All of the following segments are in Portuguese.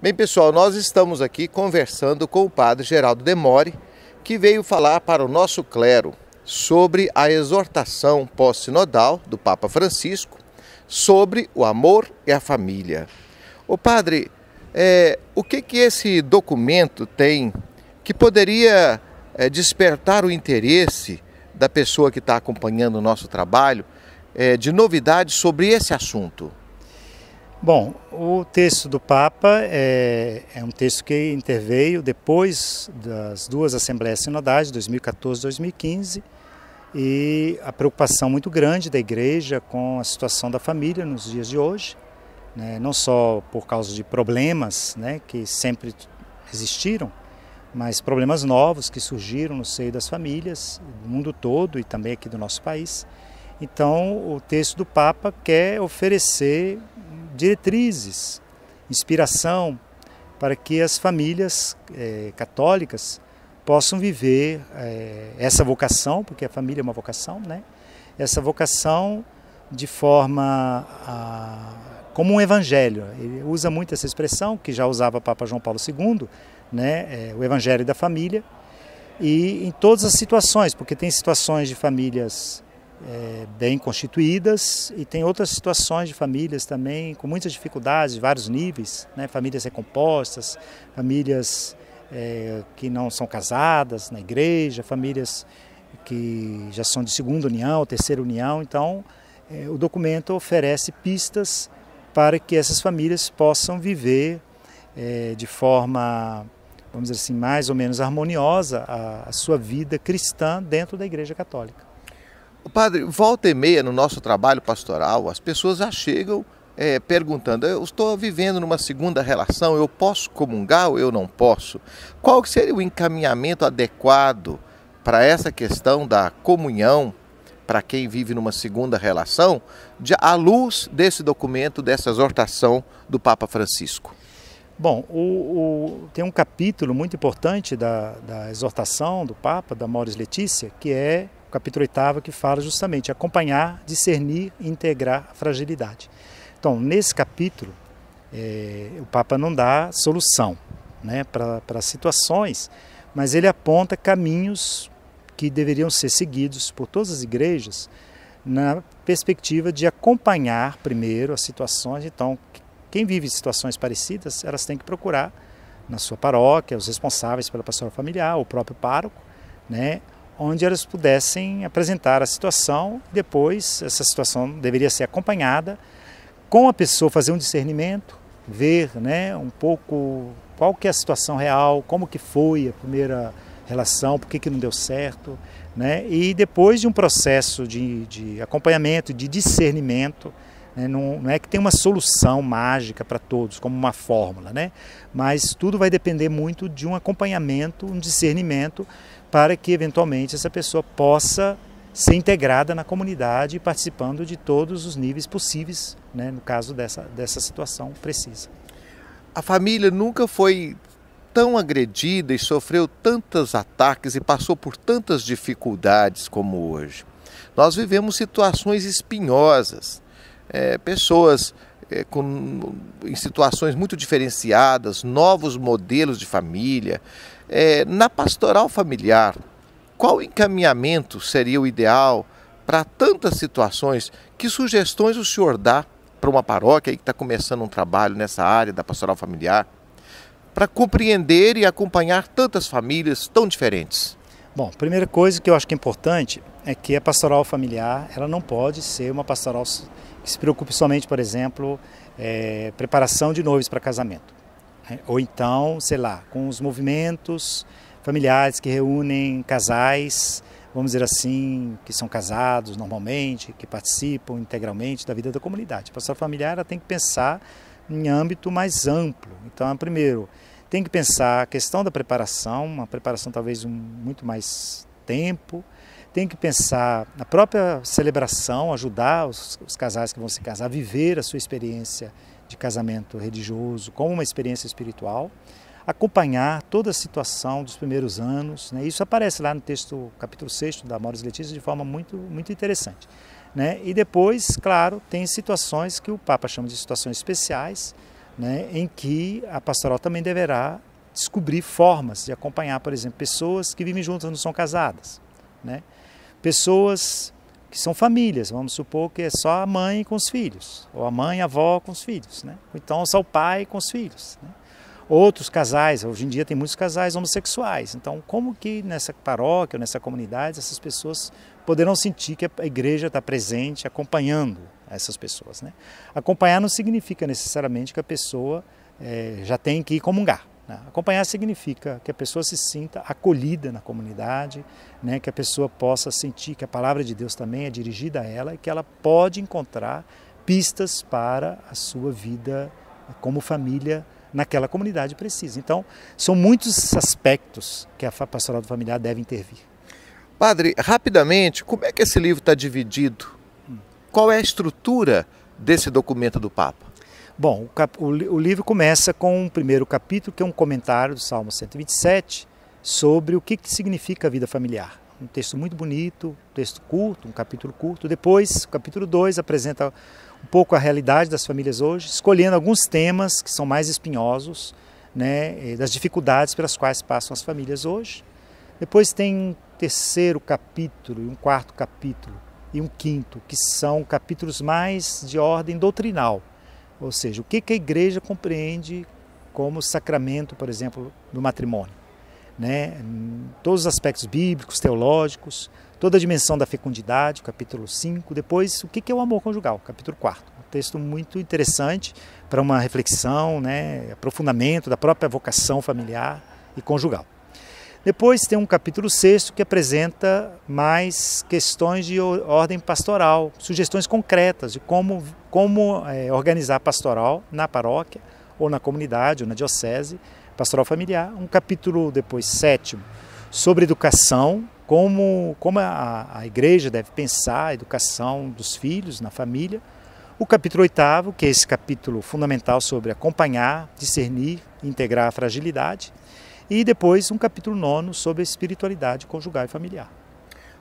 Bem, pessoal, nós estamos aqui conversando com o padre Geraldo Demore, que veio falar para o nosso clero sobre a exortação pós-sinodal do Papa Francisco sobre o amor e a família. O padre, o que esse documento tem que poderia despertar o interesse da pessoa que está acompanhando o nosso trabalho de novidades sobre esse assunto? Bom, o texto do Papa é um texto que interveio depois das duas Assembleias Sinodais, de 2014 e 2015, e a preocupação muito grande da Igreja com a situação da família nos dias de hoje, né, não só por causa de problemas, né, que sempre existiram, mas problemas novos que surgiram no seio das famílias, do mundo todo e também aqui do nosso país. Então, o texto do Papa quer oferecer diretrizes, inspiração para que as famílias católicas possam viver essa vocação, porque a família é uma vocação, né? Essa vocação de forma como um evangelho. Ele usa muito essa expressão, que já usava o Papa João Paulo II, né? O evangelho da família, e em todas as situações, porque tem situações de famílias bem constituídas e tem outras situações de famílias também com muitas dificuldades, de vários níveis, né? Famílias recompostas, famílias que não são casadas na igreja, famílias que já são de segunda união, terceira união. Então, o documento oferece pistas para que essas famílias possam viver de forma, vamos dizer assim, mais ou menos harmoniosa a sua vida cristã dentro da Igreja Católica. Padre, volta e meia no nosso trabalho pastoral, as pessoas já chegam perguntando: eu estou vivendo numa segunda relação, eu posso comungar ou eu não posso? Qual seria o encaminhamento adequado para essa questão da comunhão para quem vive numa segunda relação, à luz desse documento, dessa exortação do Papa Francisco? Bom, tem um capítulo muito importante da exortação do Papa, da Amoris Laetitia, que é o capítulo 8º, que fala justamente acompanhar, discernir e integrar a fragilidade. Então, nesse capítulo, o Papa não dá solução, né, para situações, mas ele aponta caminhos que deveriam ser seguidos por todas as igrejas na perspectiva de acompanhar primeiro as situações. Então, quem vive situações parecidas, elas têm que procurar na sua paróquia, os responsáveis pela pastoral familiar, o próprio pároco, né, onde elas pudessem apresentar a situação. Depois, essa situação deveria ser acompanhada com a pessoa, fazer um discernimento, ver, né, um pouco qual que é a situação real, como que foi a primeira relação, por que não deu certo, né, e depois de um processo de acompanhamento, de discernimento, né, não é que tem uma solução mágica para todos, como uma fórmula, né, mas tudo vai depender muito de um acompanhamento, um discernimento, para que eventualmente essa pessoa possa ser integrada na comunidade, participando de todos os níveis possíveis, né, no caso dessa situação precisa. A família nunca foi tão agredida e sofreu tantos ataques e passou por tantas dificuldades como hoje. Nós vivemos situações espinhosas, pessoas em situações muito diferenciadas, novos modelos de família. Na pastoral familiar, qual encaminhamento seria o ideal para tantas situações? Que sugestões o senhor dá para uma paróquia que está começando um trabalho nessa área da pastoral familiar, para compreender e acompanhar tantas famílias tão diferentes? Bom, a primeira coisa que eu acho que é importante é que a pastoral familiar, ela não pode ser uma pastoral que se preocupe somente, por exemplo, preparação de noivos para casamento. Ou então, sei lá, com os movimentos familiares que reúnem casais, vamos dizer assim, que são casados normalmente, que participam integralmente da vida da comunidade. A pastoral familiar, ela tem que pensar em âmbito mais amplo. Então, primeiro, tem que pensar a questão da preparação, uma preparação talvez muito mais tempo. Tem que pensar na própria celebração, ajudar os casais que vão se casar a viver a sua experiência de casamento religioso como uma experiência espiritual, acompanhar toda a situação dos primeiros anos, né? Isso aparece lá no texto, capítulo 6 da Amoris Laetitia, de forma muito interessante, né? E depois, claro, tem situações que o Papa chama de situações especiais, né, em que a pastoral também deverá descobrir formas de acompanhar, por exemplo, pessoas que vivem juntas, não são casadas, né? Pessoas que são famílias, vamos supor que é só a mãe com os filhos, ou a mãe e a avó com os filhos, né? Ou então só o pai com os filhos, né? Outros casais, hoje em dia tem muitos casais homossexuais, então como que nessa paróquia, nessa comunidade, essas pessoas poderão sentir que a igreja está presente, acompanhando essas pessoas, né? Acompanhar não significa necessariamente que a pessoa já tem que ir comungar. Acompanhar significa que a pessoa se sinta acolhida na comunidade, né? Que a pessoa possa sentir que a palavra de Deus também é dirigida a ela e que ela pode encontrar pistas para a sua vida como família naquela comunidade precisa. Então, são muitos aspectos que a pastoral familiar deve intervir. Padre, rapidamente, como é que esse livro está dividido? Qual é a estrutura desse documento do Papa? Bom, o livro começa com o primeiro capítulo, que é um comentário do Salmo 127, sobre o que significa a vida familiar. Um texto muito bonito, um texto curto, um capítulo curto. Depois, o capítulo 2 apresenta um pouco a realidade das famílias hoje, escolhendo alguns temas que são mais espinhosos, né, das dificuldades pelas quais passam as famílias hoje. Depois tem um terceiro capítulo, um quarto capítulo e um quinto, que são capítulos mais de ordem doutrinal. Ou seja, o que a igreja compreende como sacramento, por exemplo, do matrimônio, né? Todos os aspectos bíblicos, teológicos, toda a dimensão da fecundidade, capítulo 5. Depois, o que é o amor conjugal, capítulo 4. Um texto muito interessante para uma reflexão, né? Aprofundamento da própria vocação familiar e conjugal. Depois tem um capítulo 6 que apresenta mais questões de ordem pastoral, sugestões concretas de como organizar a pastoral na paróquia, ou na comunidade, ou na diocese, pastoral familiar. Um capítulo depois 7 sobre educação, como a igreja deve pensar a educação dos filhos na família. O capítulo 8, que é esse capítulo fundamental sobre acompanhar, discernir e integrar a fragilidade. E depois um capítulo 9 sobre a espiritualidade conjugal e familiar.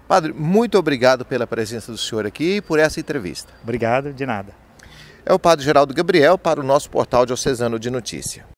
Padre, muito obrigado pela presença do senhor aqui e por essa entrevista. Obrigado, de nada. É o Padre Geraldo Gabriel para o nosso portal Diocesano de Notícia.